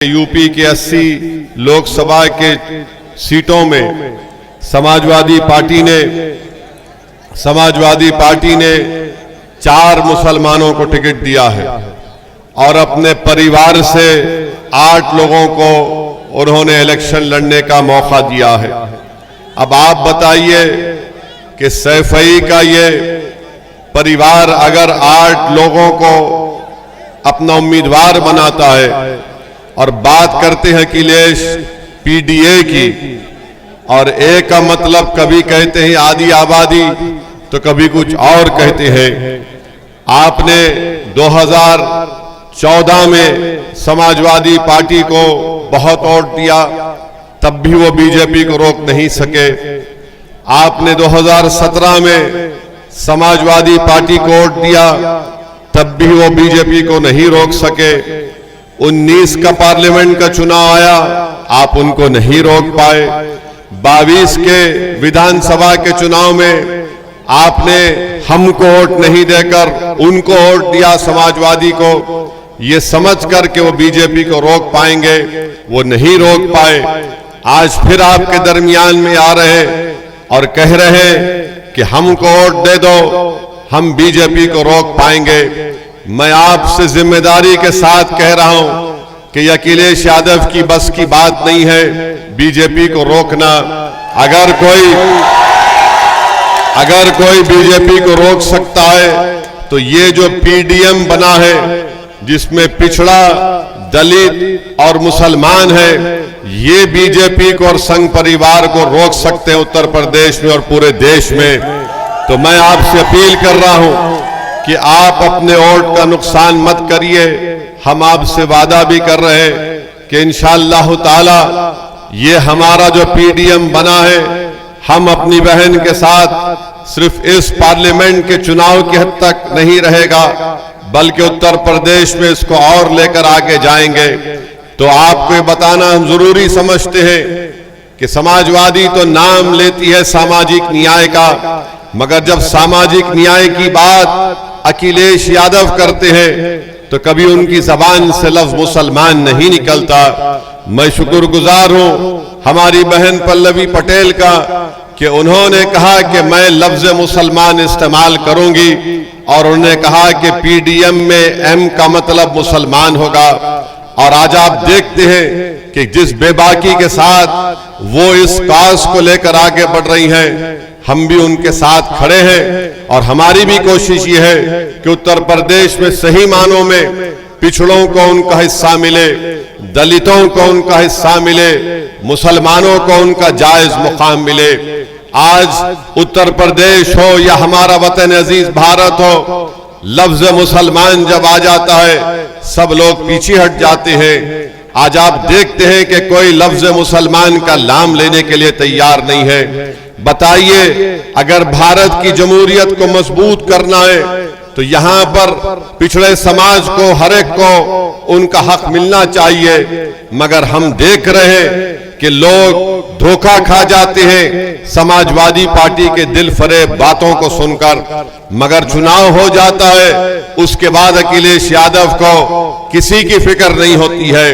UP के 80 लोकसभा के सीटों में समाजवादी पार्टी ने 4 मुसलमानों को टिकट दिया है और अपने परिवार से 8 लोगों को उन्होंने इलेक्शन लड़ने का मौका दिया है। अब आप बताइए कि सैफई का ये परिवार अगर 8 लोगों को अपना उम्मीदवार बनाता है और बात करते हैं अखिलेश पीडीए की, और ए का मतलब कभी कहते हैं आधी आबादी तो कभी कुछ और कहते हैं। आपने 2014 में समाजवादी पार्टी को बहुत वोट दिया, तब भी वो बीजेपी को रोक नहीं सके। आपने 2017 में समाजवादी पार्टी को वोट दिया, तब भी वो बीजेपी को नहीं रोक सके। 19 का पार्लियामेंट का चुनाव आया, आप उनको नहीं रोक पाए। 22 के विधानसभा के चुनाव में आपने हमको वोट नहीं देकर उनको वोट दिया, समाजवादी को, ये समझ कर कि वो बीजेपी को रोक पाएंगे, वो नहीं रोक पाए। आज फिर आपके दरमियान में आ रहे और कह रहे कि हमको वोट दे दो, हम बीजेपी को रोक पाएंगे। मैं आपसे जिम्मेदारी के साथ कह रहा हूं कि अखिलेश यादव की बस की बात नहीं है बीजेपी को रोकना। अगर कोई बीजेपी को रोक सकता है तो ये जो पीडीएम बना है, जिसमें पिछड़ा, दलित और मुसलमान है, ये बीजेपी को और संघ परिवार को रोक सकते हैं उत्तर प्रदेश में और पूरे देश में। तो मैं आपसे अपील कर रहा हूं कि आप अपने वोट का नुकसान मत करिए। हम आपसे वादा भी कर रहे हैं कि इंशाअल्लाह ताला ये हमारा जो पीडीएम बना है, हम अपनी बहन के साथ सिर्फ इस पार्लियामेंट के चुनाव की हद तक नहीं रहेगा, बल्कि उत्तर प्रदेश में इसको और लेकर आगे जाएंगे। तो आपको ये बताना हम जरूरी समझते हैं कि समाजवादी तो नाम लेती है सामाजिक न्याय का, मगर जब सामाजिक न्याय की बात अखिलेश यादव करते हैं तो कभी उनकी जबान से लफ्ज मुसलमान नहीं निकलता। मैं शुक्रगुजार हूं हमारी बहन पल्लवी पटेल का कि उन्होंने कहा कि मैं लफ्ज मुसलमान इस्तेमाल करूंगी, और उन्होंने कहा कि पीडीएम में एम का मतलब मुसलमान होगा। और आज आप देखते हैं कि जिस बेबाकी के साथ वो इस काज को लेकर आगे बढ़ रही हैं, हम भी उनके साथ खड़े हैं। और हमारी भी कोशिश ये है कि उत्तर प्रदेश में सही मानों में पिछड़ों को उनका हिस्सा मिले, दलितों को उनका हिस्सा मिले, मुसलमानों को उनका जायज मुकाम मिले। आज उत्तर प्रदेश हो या हमारा वतन अजीज भारत हो, लफ्ज मुसलमान जब आ जाता है सब लोग पीछे हट जाते हैं। आज आप देखते हैं कि कोई लफ्ज मुसलमान का नाम लेने के लिए तैयार नहीं है। बताइए, अगर भारत की जमहूरियत को मजबूत करना है तो यहां पर पिछड़े समाज को, हर एक को उनका हक मिलना चाहिए। मगर हम देख रहे हैं कि लोग धोखा खा जाते हैं समाजवादी पार्टी के दिल फरेब बातों को सुनकर। मगर चुनाव हो जाता है, उसके बाद अखिलेश यादव को किसी की फिक्र नहीं होती है।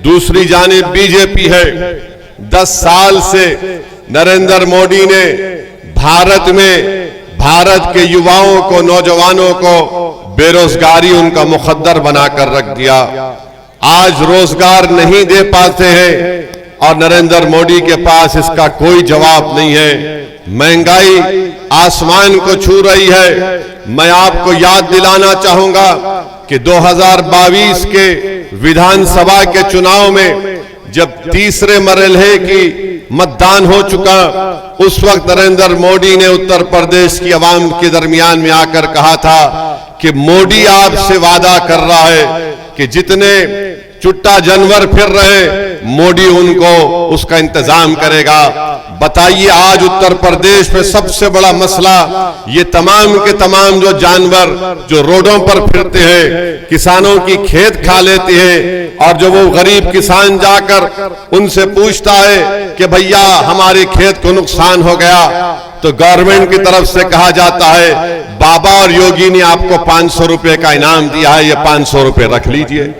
दूसरी जानिब बीजेपी है। 10 साल से नरेंद्र मोदी ने भारत के युवाओं को, नौजवानों को बेरोजगारी उनका मुकद्दर बनाकर रख दिया। आज रोजगार नहीं दे पाते हैं और नरेंद्र मोदी के पास इसका कोई जवाब नहीं है। महंगाई आसमान को छू रही है। मैं आपको याद दिलाना चाहूंगा कि 2022 के विधानसभा के चुनाव में जब तीसरे मरहले की मतदान हो चुका, उस वक्त नरेंद्र मोदी ने उत्तर प्रदेश की आवाम के दरमियान में आकर कहा था कि मोदी आपसे वादा कर रहा है कि जितने चुट्टा जानवर फिर रहे, मोदी उनको उसका इंतजाम करेगा। बताइए, आज उत्तर प्रदेश में सबसे बड़ा मसला ये तमाम के तमाम जो जानवर जो रोडों पर फिरते हैं, किसानों की खेत खा लेते हैं, और जो वो गरीब किसान जाकर उनसे पूछता है कि भैया हमारे खेत को नुकसान हो गया, तो गवर्नमेंट की तरफ से कहा जाता है बाबा और योगी ने आपको 500 रुपए का इनाम दिया है, ये 500 रुपए रख लीजिए।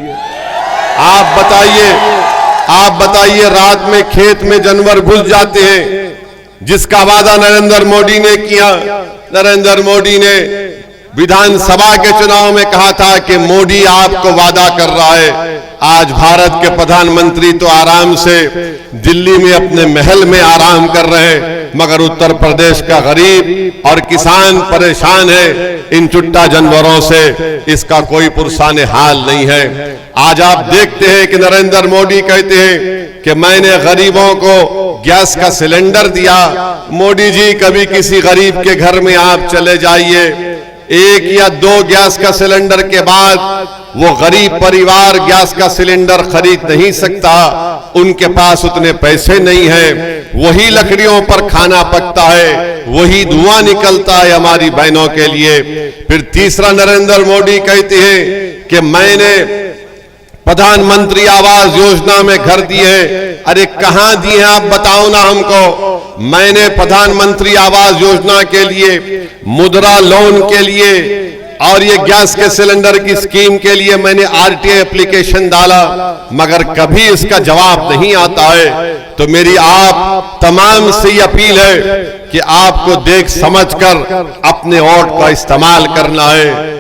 आप बताइए रात में खेत में जानवर घुस जाते हैं, जिसका वादा नरेंद्र मोदी ने किया। नरेंद्र मोदी ने विधानसभा के चुनाव में कहा था कि मोदी आपको वादा कर रहा है। आज भारत के प्रधानमंत्री तो आराम से दिल्ली में अपने महल में आराम कर रहे हैं, मगर उत्तर प्रदेश का गरीब और किसान परेशान है इन चुट्टा जानवरों से। इसका कोई पुरसाने हाल नहीं है। आज आप देखते हैं कि नरेंद्र मोदी कहते हैं कि मैंने गरीबों को गैस का सिलेंडर दिया। मोदी जी, कभी किसी गरीब के घर में आप चले जाइए, 1 या 2 गैस का सिलेंडर के बाद वो गरीब परिवार गैस का सिलेंडर खरीद नहीं सकता, उनके पास उतने पैसे नहीं हैं। वही लकड़ियों पर खाना पकता है, वही धुआं निकलता है हमारी बहनों के लिए। फिर तीसरा नरेंद्र मोदी कहते हैं कि मैंने प्रधानमंत्री आवास योजना में घर दिए। अरे कहां दिए हैं आप बताओ ना हमको। मैंने प्रधानमंत्री आवास योजना के लिए, मुद्रा लोन के लिए और ये गैस के सिलेंडर की स्कीम के लिए मैंने आरटीआई एप्लीकेशन डाला, मगर कभी इसका जवाब नहीं आता है। तो मेरी आप तमाम से अपील है कि आपको देख समझकर अपने वोट का इस्तेमाल करना है।